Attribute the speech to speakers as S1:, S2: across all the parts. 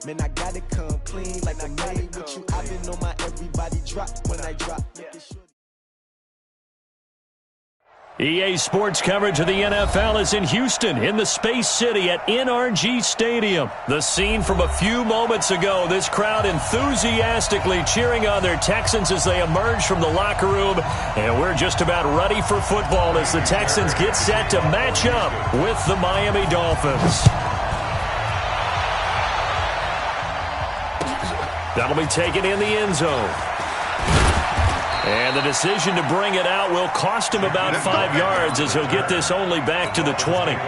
S1: Man, I gotta come clean like I'm made with you. I've been on my everybody drop when I drop.
S2: EA Sports coverage of the NFL is in Houston, in the Space City at NRG Stadium. The scene from a few moments ago, this crowd enthusiastically cheering on their Texans as they emerge from the locker room. And we're just about ready for football as the Texans get set to match up with the Miami Dolphins. That'll be taken in the end zone. And the decision to bring it out will cost him about 5 yards as he'll get this only back to the 20.
S3: Let's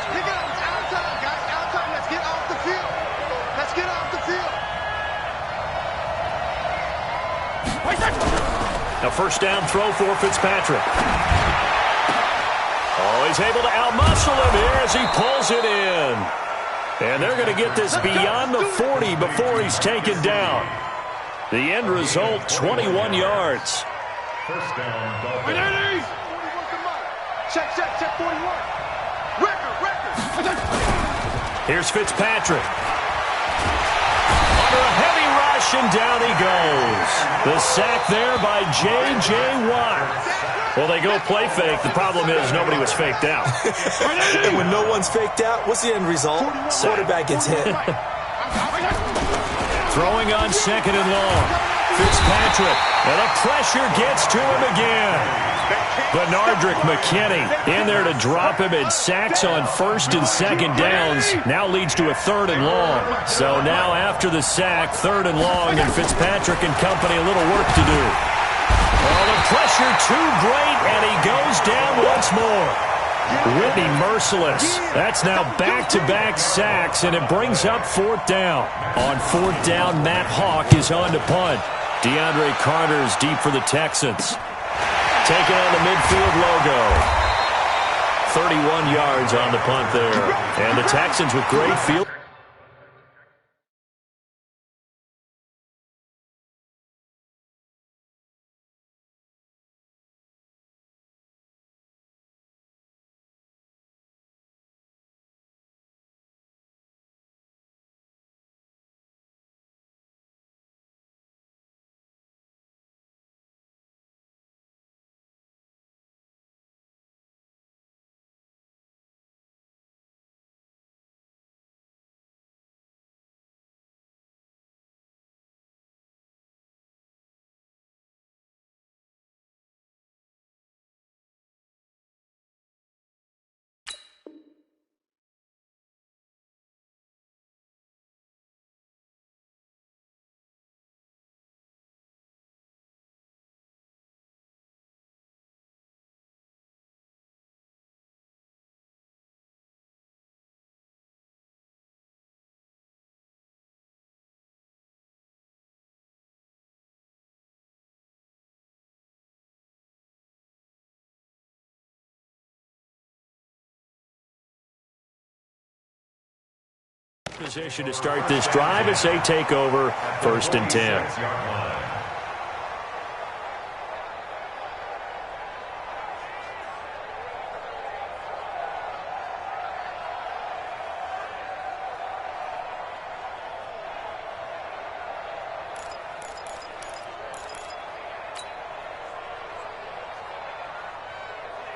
S3: pick it up. It's out time, guys. Out time. Let's get off the field. Let's get off the field.
S2: A first down throw for Fitzpatrick. Oh, he's able to outmuscle him here as he pulls it in. And they're going to get this beyond the 40 before he's taken down. The end result, 21 yards.
S3: First down, Dolphins. Check, 41. Record.
S2: Here's Fitzpatrick. Under a heavy rush, and down he goes. The sack there by J.J. Watt. Well, they go play fake. The problem is nobody was faked out.
S1: And when no one's faked out, what's the end result? Quarterback gets hit.
S2: Throwing on second and long. Fitzpatrick. And the pressure gets to him again. Benardrick McKinney in there to drop him, and sacks on first and second downs. Now leads to a third and long. So now after the sack, third and long, and Fitzpatrick and company a little work to do. Oh, the pressure too great, and he goes down once more. Whitney merciless. That's now back-to-back sacks, and it brings up fourth down. On fourth down, Matt Hawk is on to punt. DeAndre Carter's deep for the Texans. Taking on the midfield logo. 31 yards on the punt there. And the Texans with great field. Position to start this drive as they take over first and 10.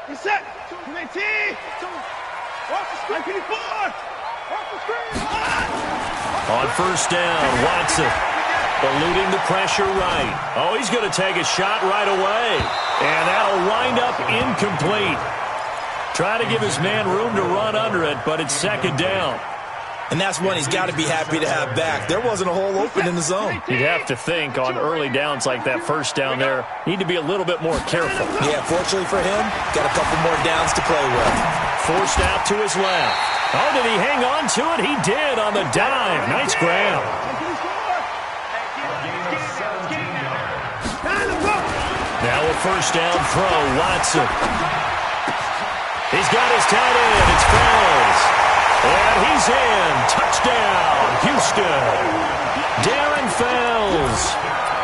S3: He's set. 219. Off the screen. 4. Off the screen.
S2: On first down, Watson eluding the pressure right. Oh, he's going to take a shot right away. And that'll wind up incomplete. Try to give his man room to run under it, but it's second down.
S1: And that's one he's got to be happy to have back. There wasn't a hole open in the zone.
S2: You'd have to think on early downs like that first down there, need to be a little bit more careful.
S1: Yeah, fortunately for him, got a couple more downs to play with.
S2: Forced out to his left. Oh, did he hang on to it? He did on the dive. Nice grab. Now a first down throw, Watson. He's got his tight end. It's Fells. And he's in. Touchdown, Houston. Darren Fells,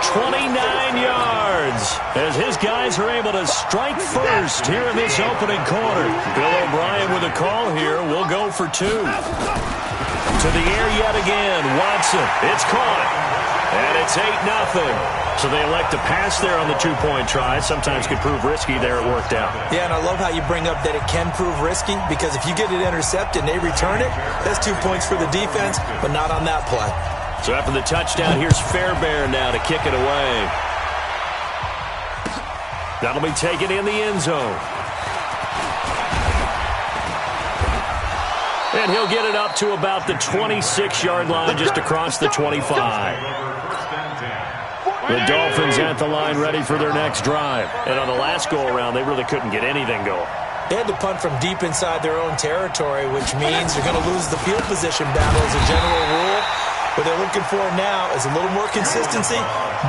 S2: 29 yards. points as his guys are able to strike first here in this opening quarter. Bill O'Brien with a call here. We'll go for two. To the air yet again. Watson. It's caught. And it's 8-0. So they elect to pass there on the two-point try. Sometimes could prove risky there. It worked out.
S4: Yeah, and I love how you bring up that it can prove risky, because if you get it intercepted and they return it, that's 2 points for the defense, but not on that play.
S2: So after the touchdown, here's Fairbairn now to kick it away. That'll be taken in the end zone. And he'll get it up to about the 26-yard line, just across the 25. The Dolphins at the line, ready for their next drive. And on the last go-around, they really couldn't get anything going.
S4: They had to punt from deep inside their own territory, which means they're going to lose the field position battle as a general rule. What they're looking for now is a little more consistency,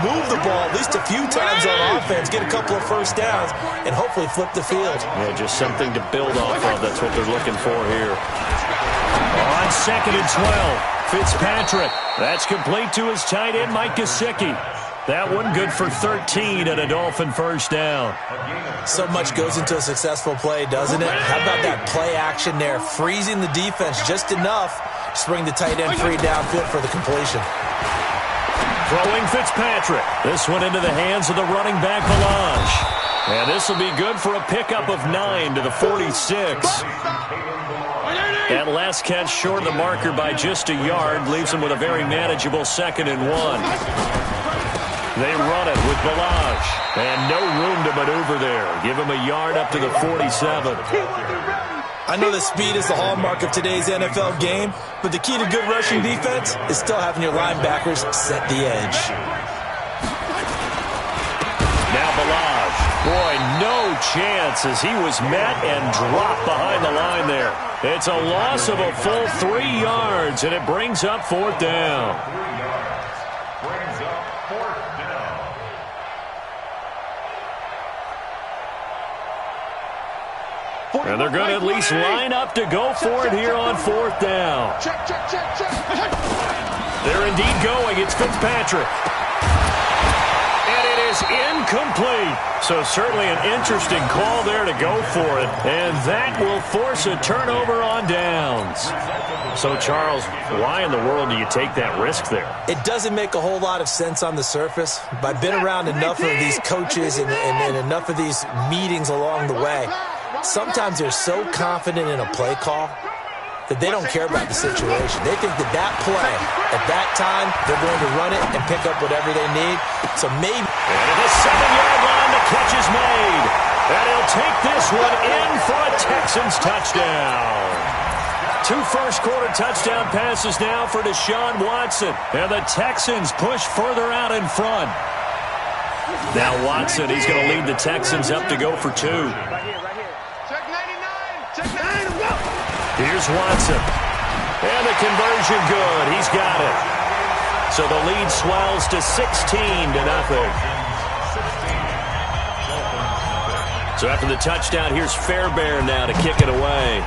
S4: move the ball at least a few times on offense, get a couple of first downs, and hopefully flip the field.
S2: Yeah, just something to build off of. That's what they're looking for here. On 2nd and 12, Fitzpatrick. That's complete to his tight end, Mike Gesicki. That one good for 13 and a Dolphin first down.
S4: So much goes into a successful play, doesn't it? How about that play action there, freezing the defense just enough to bring the tight end free downfield for the completion.
S2: Throwing Fitzpatrick. This one into the hands of the running back, Balaj. And this will be good for a pickup of 9 to the 46. That last catch short of the marker by just a yard leaves him with a very manageable 2nd and 1. They run it with Balaj. And no room to maneuver there. Give him a yard up to the 47.
S4: I know that speed is the hallmark of today's NFL game, but the key to good rushing defense is still having your linebackers set the edge.
S2: Now Balaj. Boy, no chance as he was met and dropped behind the line there. It's a loss of a full 3 yards, and it brings up 4th down. And they're going to at least line up to go for it here on 4th down. They're indeed going. It's Fitzpatrick. And it is incomplete. So certainly an interesting call there to go for it. And that will force a turnover on downs. So, Charles, why in the world do you take that risk there?
S4: It doesn't make a whole lot of sense on the surface, but I've been around enough of these coaches and enough of these meetings along the way. Sometimes they're so confident in a play call that they don't care about the situation. They think that that play, at that time, they're going to run it and pick up whatever they need. So maybe...
S2: And at the 7-yard line, the catch is made. And he'll take this one in for a Texans touchdown. 2 first-quarter touchdown passes now for Deshaun Watson. And the Texans push further out in front. Now Watson, he's going to lead the Texans up to go for 2. Here's Watson. And the conversion good. He's got it. So the lead swells to 16-0. So after the touchdown, here's Fairbairn now to kick it away.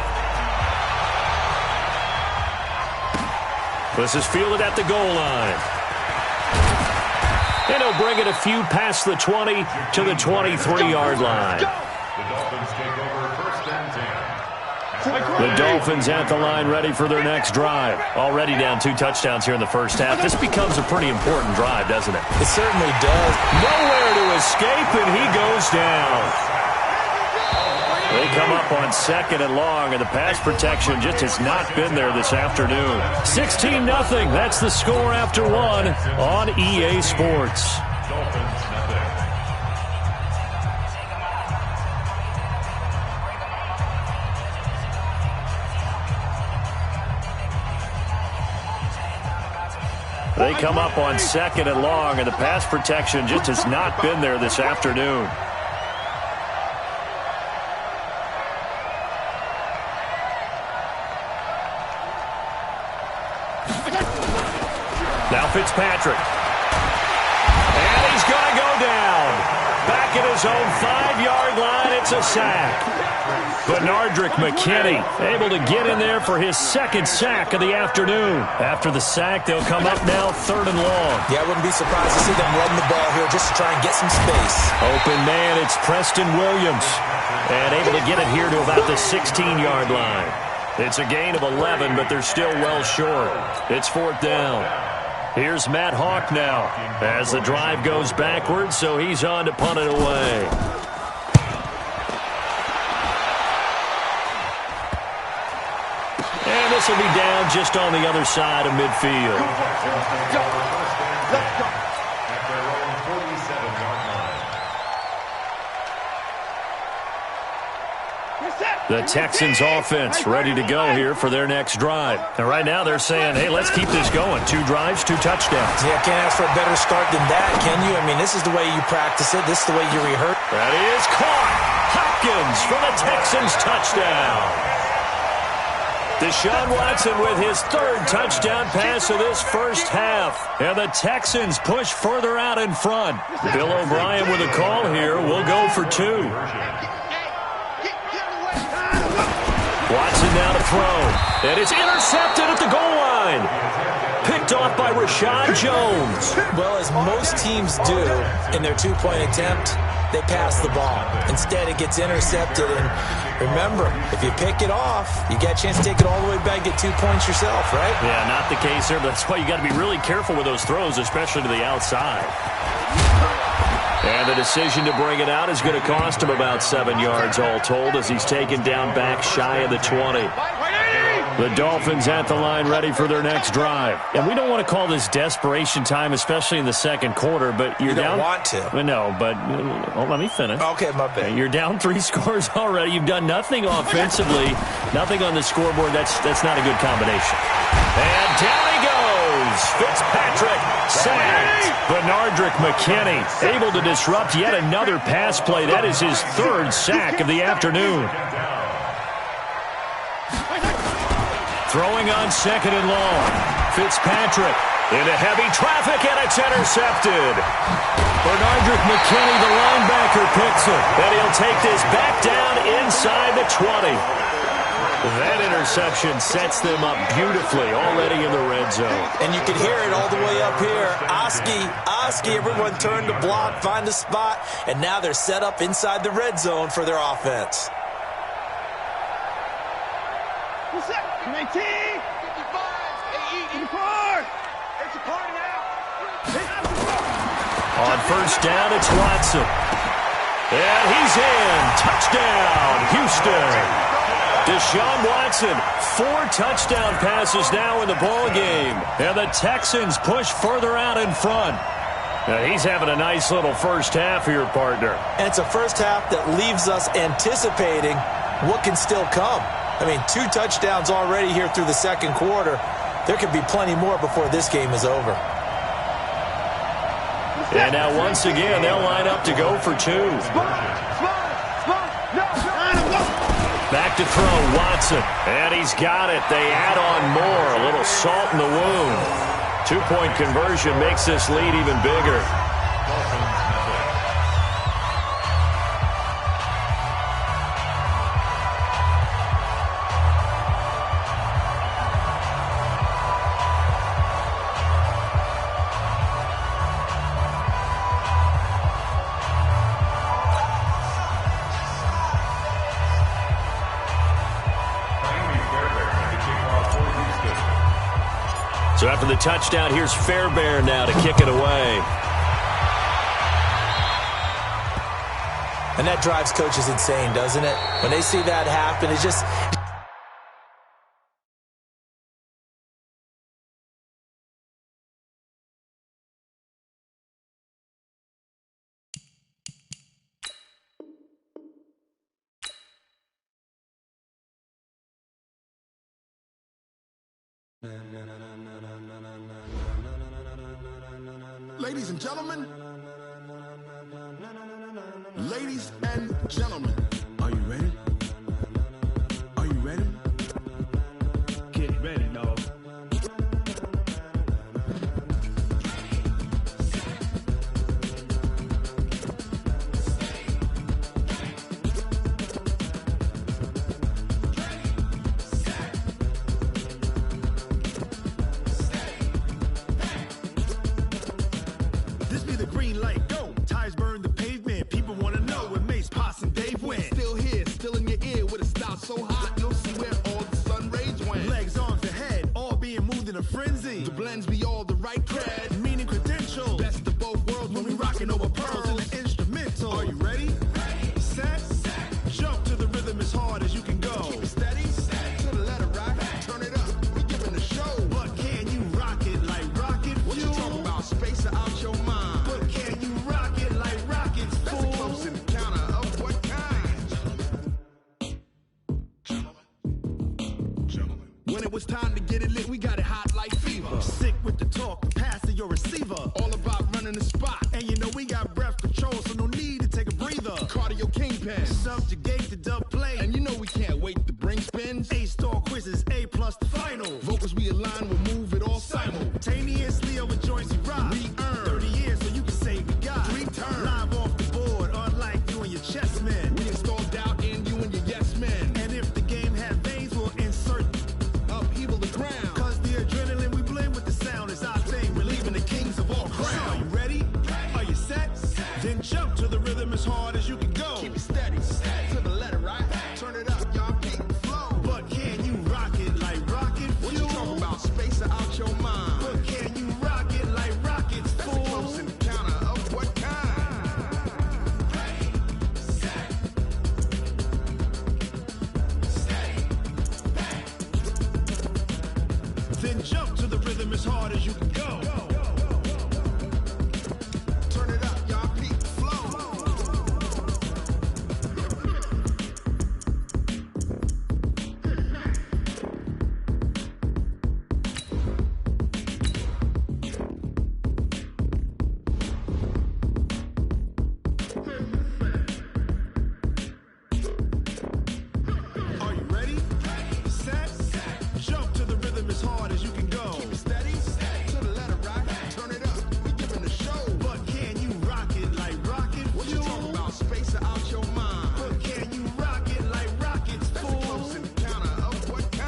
S2: This is fielded at the goal line. And he'll bring it a few past the 20 to the 23-yard line. The Dolphins at the line, ready for their next drive. Already down 2 touchdowns here in the first half. This becomes a pretty important drive, doesn't it?
S4: It certainly does.
S2: Nowhere to escape, and he goes down. They come up on 2nd and long, and the pass protection just has not been there this afternoon. 16-0. That's the score after 1 on EA Sports. They come up on 2nd and long, and the pass protection just has not been there this afternoon. Now Fitzpatrick. And he's going to go down. Back at his own 5-yard line, it's a sack. Benardrick McKinney able to get in there for his second sack of the afternoon. After the sack, they'll come up now 3rd and long.
S4: Yeah, I wouldn't be surprised to see them run the ball here just to try and get some space.
S2: Open man, it's Preston Williams. And able to get it here to about the 16-yard line. It's a gain of 11, but they're still well short. It's 4th down. Here's Matt Hawk now as the drive goes backwards, so he's on to punt it away. And this will be down just on the other side of midfield.
S3: Let's go.
S2: The Texans offense ready to go here for their next drive. And right now they're saying, hey, let's keep this going. 2 drives, 2 touchdowns.
S4: Yeah, can't ask for a better start than that, can you? I mean, this is the way you practice it. This is the way you rehearse.
S2: That is caught. Hopkins for the Texans touchdown. Deshaun Watson with his 3rd touchdown pass of this first half. And the Texans push further out in front. Bill O'Brien with a call here. We'll go for 2. Watson now to throw. And it's intercepted at the goal line. Picked off by Rashad Jones.
S4: Well, as most teams do in their 2-point attempt, they pass the ball. Instead, it gets intercepted. And remember, if you pick it off, you get a chance to take it all the way back, get 2 points yourself, right?
S2: Yeah, not the case there, but that's why you got to be really careful with those throws, especially to the outside. And the decision to bring it out is going to cost him about 7 yards all told as he's taken down back shy of the 20. The Dolphins at the line ready for their next drive. And we don't want to call this desperation time, especially in the second quarter, but you're down.
S4: You don't want to.
S2: No, but let me finish.
S4: Okay, my bad.
S2: You're down 3 scores already. You've done nothing offensively, nothing on the scoreboard. That's not a good combination. And down he goes. Fitzpatrick sacked. Benardrick McKinney able to disrupt yet another pass play. That is his 3rd sack of the afternoon. Throwing on 2nd and long. Fitzpatrick into heavy traffic, and it's intercepted. Benardrick McKinney, the linebacker, picks it. And he'll take this back down inside the 20. That interception sets them up beautifully already in the red zone.
S4: And you can hear it all the way up here. Oski, everyone turned to block, find a spot, and now they're set up inside the red zone for their offense.
S3: What's that? 19, 55, 84. It's a party now.
S2: On first down, it's Watson. And he's in. Touchdown, Houston. Deshaun Watson, 4 touchdown passes now in the ball game. And the Texans push further out in front. Now he's having a nice little first half here, partner.
S4: And it's a first half that leaves us anticipating what can still come. I mean, 2 touchdowns already here through the second quarter. There could be plenty more before this game is over.
S2: And now once again, they'll line up to go for 2. Back to throw, Watson. And he's got it. They add on more. A little salt in the wound. 2-point conversion makes this lead even bigger. So after the touchdown, here's Fairbairn now to kick it away.
S4: And that drives coaches insane, doesn't it? When they see that happen, it's just...
S5: Ladies and gentlemen, ladies and gentlemen, are you ready? Are you ready? Get ready, dog. green light, go. Tires burn the pavement. People want to know when Mace, Potts, and Dave went. Still here, still in your ear with a style so hot, you'll see where all the sun rays went. Legs, arms, the head, all being moved in a frenzy. The blends be all the right cred, meaning credentials. Best of both worlds when we rocking over pearls in the instrumental. Are you ready? Set. Jump to the rhythm as hard as you can go. Keep it steady. To the letter right. Turn it up. We giving the show. But can you rock it like rocket fuel? What you talking about? Space out your mind. But can you rock it like rockets, fool? That's a close encounter of what kind? Gentlemen. When it was time to get it lit, we got it hot like fever. Sick with the talk, pass to your receiver. All about running the spot. And you know we got breath control, so no need to take a breather. Cardio kingpin, subjugate the dub play. And you know we can't wait to bring spins. A-star quizzes, A+ the final. Vocals we align, we'll move it all simultaneously over joints we rock. We earn 30 years so you can say we got 3 turns. Live off the board, unlike you and your chess men. We install doubt in you and your yes men. And if the game had veins, we'll insert upheaval the ground. Cause the adrenaline we blend with the sound is our thing. Relieving the kings of all crowns. Are you ready? Are you set? Then jump to the rhythm as hard as you can go. Keep it steady. To the letter right. Turn it up, y'all keep the flow. But can you rock it like rocket fuel? What you talking about? Space out your mind. But can you rock it like rockets, fool? That's a close encounter of what kind? Then jump to the rhythm as hard as you can go. Turn it up, y'all keep the flow. Are you ready? Set. Jump to the rhythm as hard as you can go. Keep it steady. To the letter right. Turn it up. We giving the show. But can you rock it like rocket fuel? What you talking about? Space out your mind. But can you rock it like rockets, fool? That's a close encounter of what kind?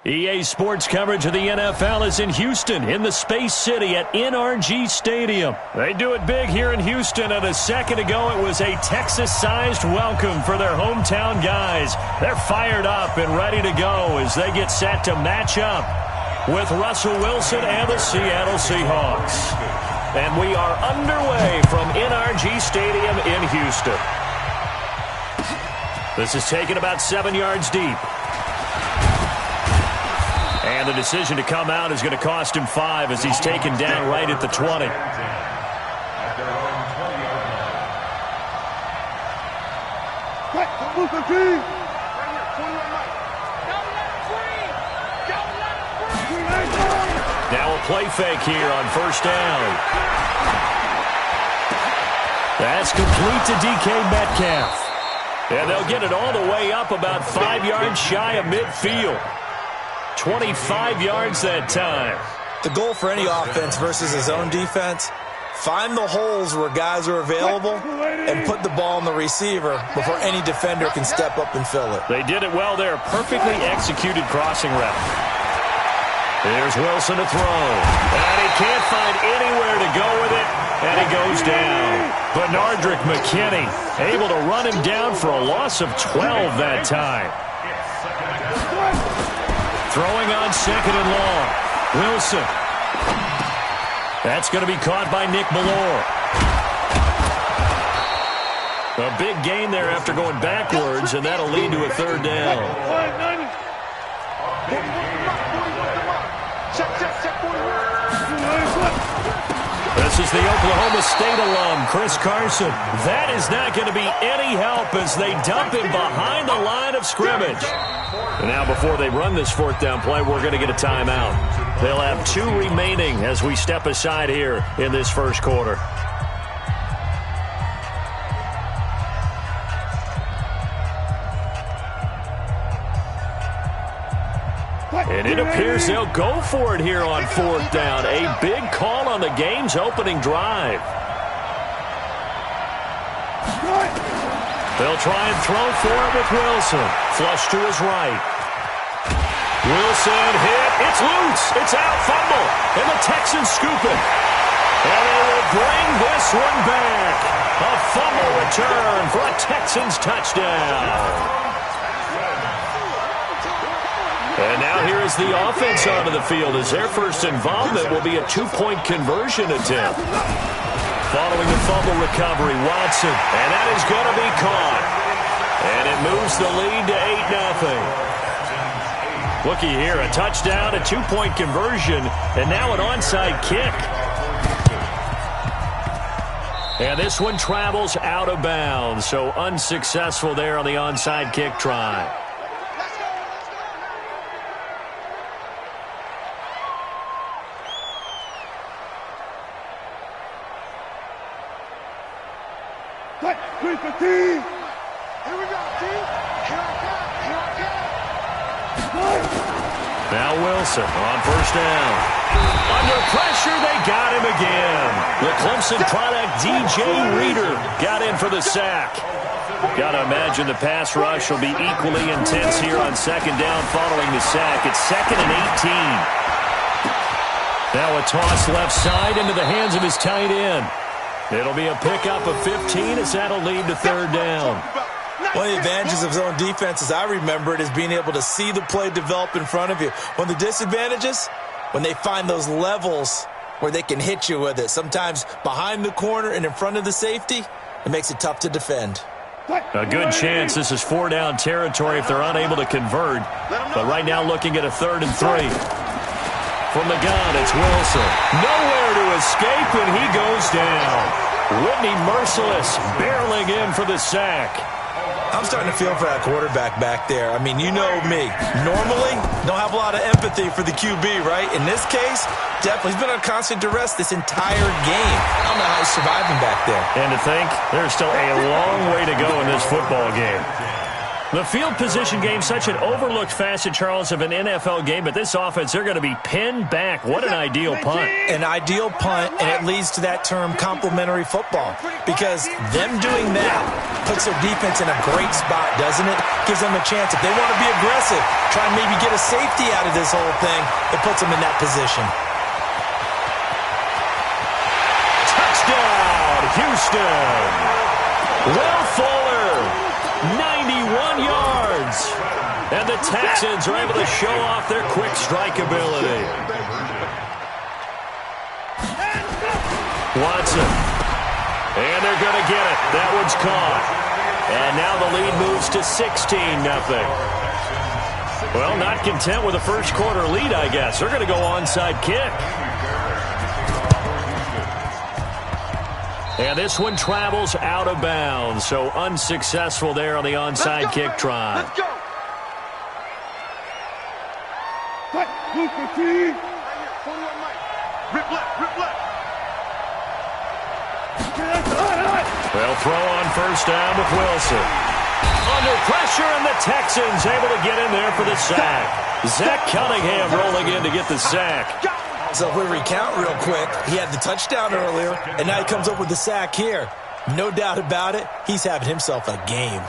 S2: EA Sports coverage of the NFL is in Houston, in the Space City at NRG Stadium. They do it big here in Houston, and a second ago it was a Texas-sized welcome for their hometown guys. They're fired up and ready to go as they get set to match up with Russell Wilson and the Seattle Seahawks. And we are underway from NRG Stadium in Houston. This is taken about 7 yards deep. And the decision to come out is going to cost him 5 as he's taken down right at the 20. Now a play fake here on first down. That's complete to DK Metcalf. And they'll get it all the way up about 5 yards shy of midfield. 25 yards that time.
S4: The goal for any offense versus his own defense, find the holes where guys are available and put the ball in the receiver before any defender can step up and fill it.
S2: They did it well there. Perfectly executed crossing route. Here's Wilson to throw. And he can't find anywhere to go with it, and he goes down. But Nardrick McKinney able to run him down for a loss of 12 that time. Throwing on second and long. Wilson. That's going to be caught by Nick Ballore. A big gain there after going backwards, and that'll lead to a third down. This is the Oklahoma State alum, Chris Carson. That is not going to be any help as they dump him behind the line of scrimmage. And now before they run this fourth down play, we're going to get a timeout. They'll have 2 remaining as we step aside here in this first quarter. And it appears they'll go for it here on fourth down. A big call on the game's opening drive. They'll try and throw for it with Wilson. Flush to his right. Wilson hit. It's loose. It's out. Fumble. And the Texans scoop it. And they will bring this one back. A fumble return for a Texans touchdown. And now here is the offense onto the field as their first involvement will be a two-point conversion attempt. Following the fumble recovery, Watson. And that is going to be caught. And it moves the lead to 8-0. Looky here, a touchdown, a two-point conversion, and now an onside kick. And this one travels out of bounds, so unsuccessful there on the onside kick try. Now Wilson on first down. Under pressure, they got him again. The Clemson product, DJ Reader, got in for the sack. Got to imagine the pass rush will be equally intense here on second down following the sack. It's 2nd and 18. Now a toss left side into the hands of his tight end. It'll be a pickup of 15 as that'll lead to third down.
S4: One of the advantages of zone defense, as I remember it, is being able to see the play develop in front of you. One of the disadvantages, when they find those levels where they can hit you with it. Sometimes behind the corner and in front of the safety, it makes it tough to defend.
S2: A good chance this is 4-down territory if they're unable to convert. But right now looking at a 3rd and 3. From the gun, it's Wilson. Nowhere to escape, and he goes down. Whitney Merciless barreling in for the sack.
S4: I'm starting to feel for that quarterback back there. I mean, you know me. Normally, don't have a lot of empathy for the QB, right? In this case, definitely. He's been on constant duress this entire game. I don't know how he's surviving back there.
S2: And to think, there's still a long way to go in this football game. The field position game, such an overlooked facet, Charles, of an NFL game, but this offense, they're going to be pinned back. What an ideal punt.
S4: An ideal punt, and it leads to that term complementary football, because them doing that puts their defense in a great spot, doesn't it? Gives them a chance. If they want to be aggressive, try and maybe get a safety out of this whole thing, it puts them in that position.
S2: Touchdown, Houston. Will Fuller. 91 yards. And the Texans are able to show off their quick strike ability. Watson. And they're going to get it. That one's caught. And now the lead moves to 16-0. Well, not content with a first quarter lead, I guess. They're going to go onside kick. And this one travels out of bounds, so unsuccessful there on the onside kick try.
S3: Let's go. Rip left.
S2: They'll throw on first down with Wilson. Under pressure, and the Texans able to get in there for the sack. Zach Cunningham rolling in to get the sack.
S4: So if we recount real quick, he had the touchdown earlier, and now he comes up with the sack here. No doubt about it, he's having himself a game.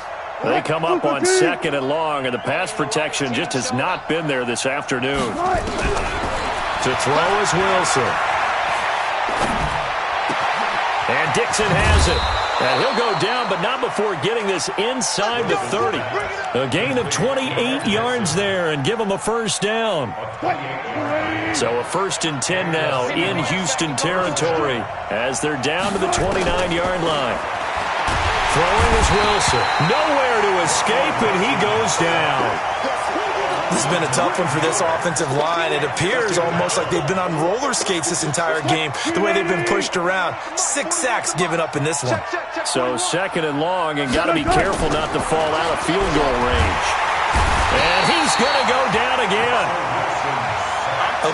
S2: They come up on 2nd and long, and the pass protection just has not been there this afternoon. To throw is Wilson. And Dixon has it. And he'll go down, but not before getting this inside the 30. A gain of 28 yards there and give him a first down. So a 1st and 10 now in Houston territory as they're down to the 29-yard line. Throwing is Wilson. Nowhere to escape, and he goes down.
S4: This has been a tough one for this offensive line. It appears almost like they've been on roller skates this entire game, the way they've been pushed around. 6 sacks given up in this one.
S2: So 2nd and long, and got to be careful not to fall out of field goal range. And he's going to go down again.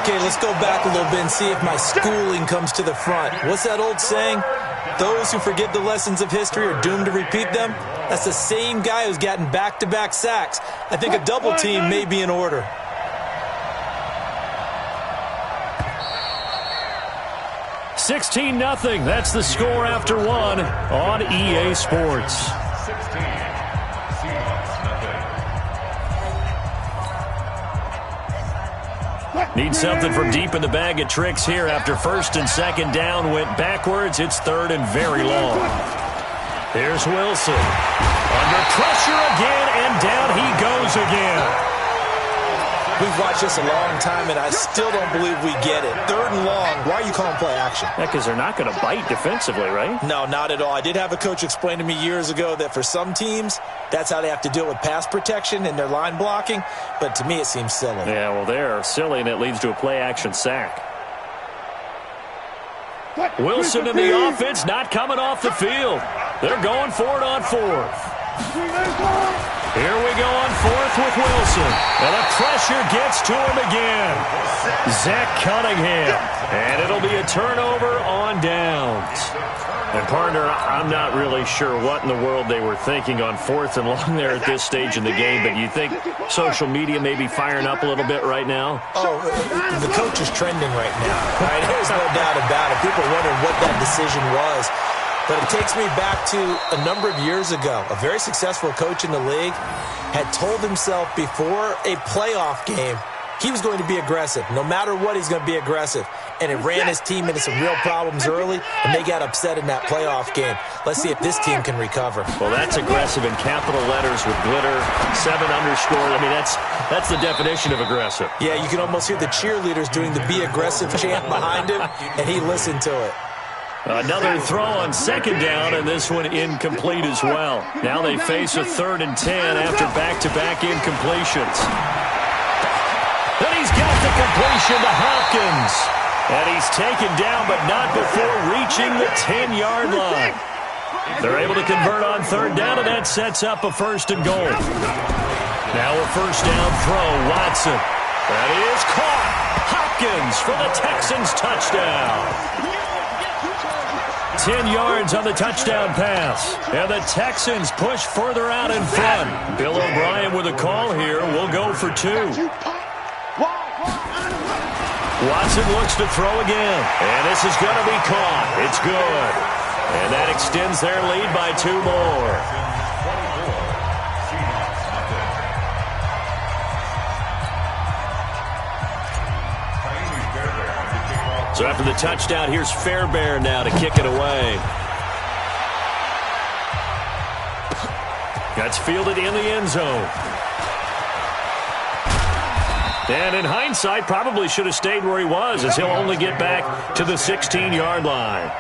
S4: Okay, let's go back a little bit and see if my schooling comes to the front. What's that old saying? Those who forget the lessons of history are doomed to repeat them. That's the same guy who's gotten back-to-back sacks. I think a double team may be in order.
S2: $16-0. That's the score after one on EA Sports. Need something from deep in the bag of tricks here after first and second down went backwards. It's third and very long. Here's Wilson. Under pressure again, and down he goes again.
S4: We've watched this a long time, and I still don't believe we get it. Third and long, why are you calling play action?
S2: Yeah, because they're not going to bite defensively, right?
S4: No, not at all. I did have a coach explain to me years ago that for some teams, that's how they have to deal with pass protection and their line blocking. But to me, it seems silly.
S2: Yeah, well, they're silly, and it leads to a play action sack. Wilson and the offense not coming off the field. They're going for it on fourth. Here we go on fourth with Wilson. And the pressure gets to him again. Zach Cunningham. And it'll be a turnover on downs. And, partner, I'm not really sure what in the world they were thinking on fourth and long there at this stage in the game, but you think social media may be firing up a little bit right now?
S4: Oh, the coach is trending right now. Right? There's no doubt about it. People are wondering what that decision was. But it takes me back to a number of years ago. A very successful coach in the league had told himself before a playoff game he was going to be aggressive. No matter what, he's going to be aggressive. And it ran his team into some real problems early, and they got upset in that playoff game. Let's see if this team can recover.
S2: Well, that's aggressive in capital letters with glitter, 7 underscore. I mean, that's the definition of aggressive.
S4: Yeah, you can almost hear the cheerleaders doing the be aggressive chant behind him, and he listened to it.
S2: Another throw on second down, and this one incomplete as well. Now they face a 3rd and 10 after back-to-back incompletions. Then he's got the completion to Hopkins. And he's taken down, but not before reaching the 10-yard line. They're able to convert on 3rd down, and that sets up a 1st and goal. Now a 1st down throw, Watson. That is caught. Hopkins for the Texans touchdown. 10 yards on the touchdown pass. And the Texans push further out in front. Bill O'Brien with a call here. We'll go for 2. Watson looks to throw again. And this is going to be caught. It's good. And that extends their lead by 2 more. So after the touchdown, here's Fairbairn now to kick it away. That's fielded in the end zone. And in hindsight, probably should have stayed where he was, as he'll only get back to the 16-yard line.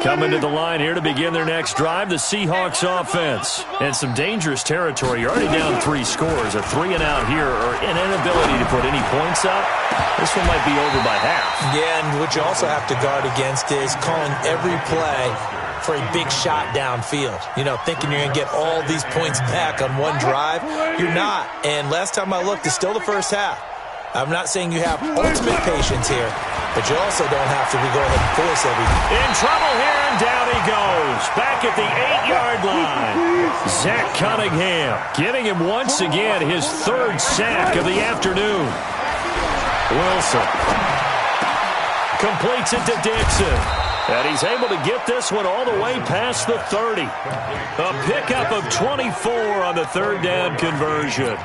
S2: Coming to the line here to begin their next drive, the Seahawks offense. And some dangerous territory. You're already down 3 scores. A 3-and-out here, or an inability to put any points up. This one might be over by half. Yeah, and what you also have to guard against is calling every play for a big shot downfield. You know, thinking you're going to get all these points back on one drive. You're not. And last time I looked, it's still the first half. I'm not saying you have ultimate patience here, but you also don't have to go ahead and force everything. In trouble here, and down he goes. Back at the 8-yard line. Zach Cunningham getting him once again his 3rd sack of the afternoon. Wilson completes it to Dixon. And he's able to get this one all the way past the 30. A pickup of 24 on the 3rd down conversion.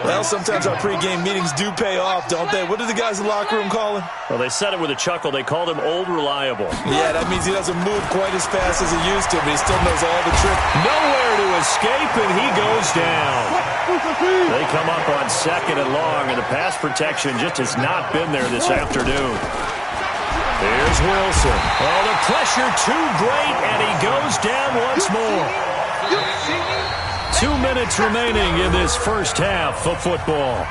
S4: Well, sometimes our pregame meetings do pay off, don't they? What do the guys in the locker room call him?
S2: Well, they said it with a chuckle. They called him Old Reliable.
S4: Yeah, that means he doesn't move quite as fast as he used to, but he still knows all the tricks.
S2: Nowhere to escape, and he goes down. They come up on 2nd and long, and the pass protection just has not been there this afternoon. Here's Wilson. Oh, the pressure too great, and he goes down once more. 2 minutes remaining in this first half of football.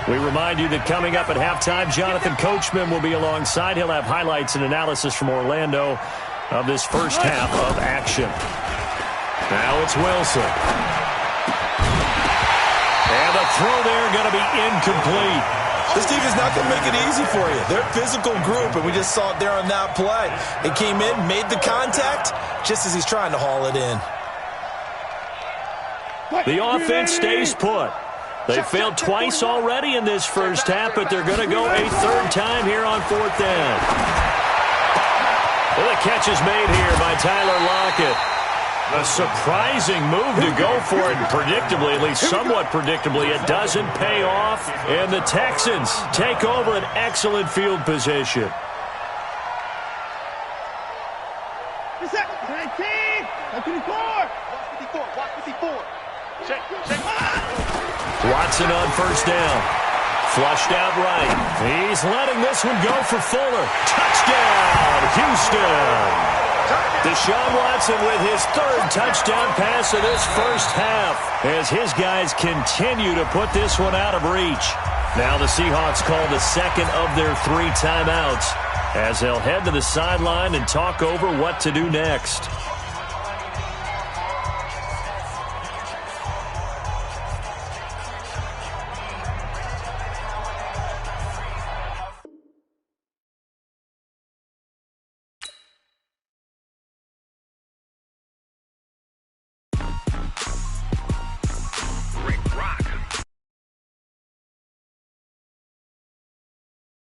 S2: We remind you that coming up at halftime, Jonathan Coachman will be alongside. He'll have highlights and analysis from Orlando of this first half of action. Now it's Wilson. And the throw there going to be incomplete.
S4: This team is not going to make it easy for you. They're a physical group, and we just saw it there on that play. It came in, made the contact, just as he's trying to haul it in.
S2: The offense stays put. They failed twice already in this first half, but they're going to go a 3rd time here on 4th down. Well, the catch is made here by Tyler Lockett. A surprising move to go for it, and predictably, at least somewhat predictably, it doesn't pay off, and the Texans take over an excellent field position. Watson on first down. Flushed out right. He's letting this one go for Fuller. Touchdown, Houston. Deshaun Watson with his third touchdown pass of this first half as his guys continue to put this one out of reach. Now the Seahawks call the second of their 3 timeouts as they'll head to the sideline and talk over what to do next.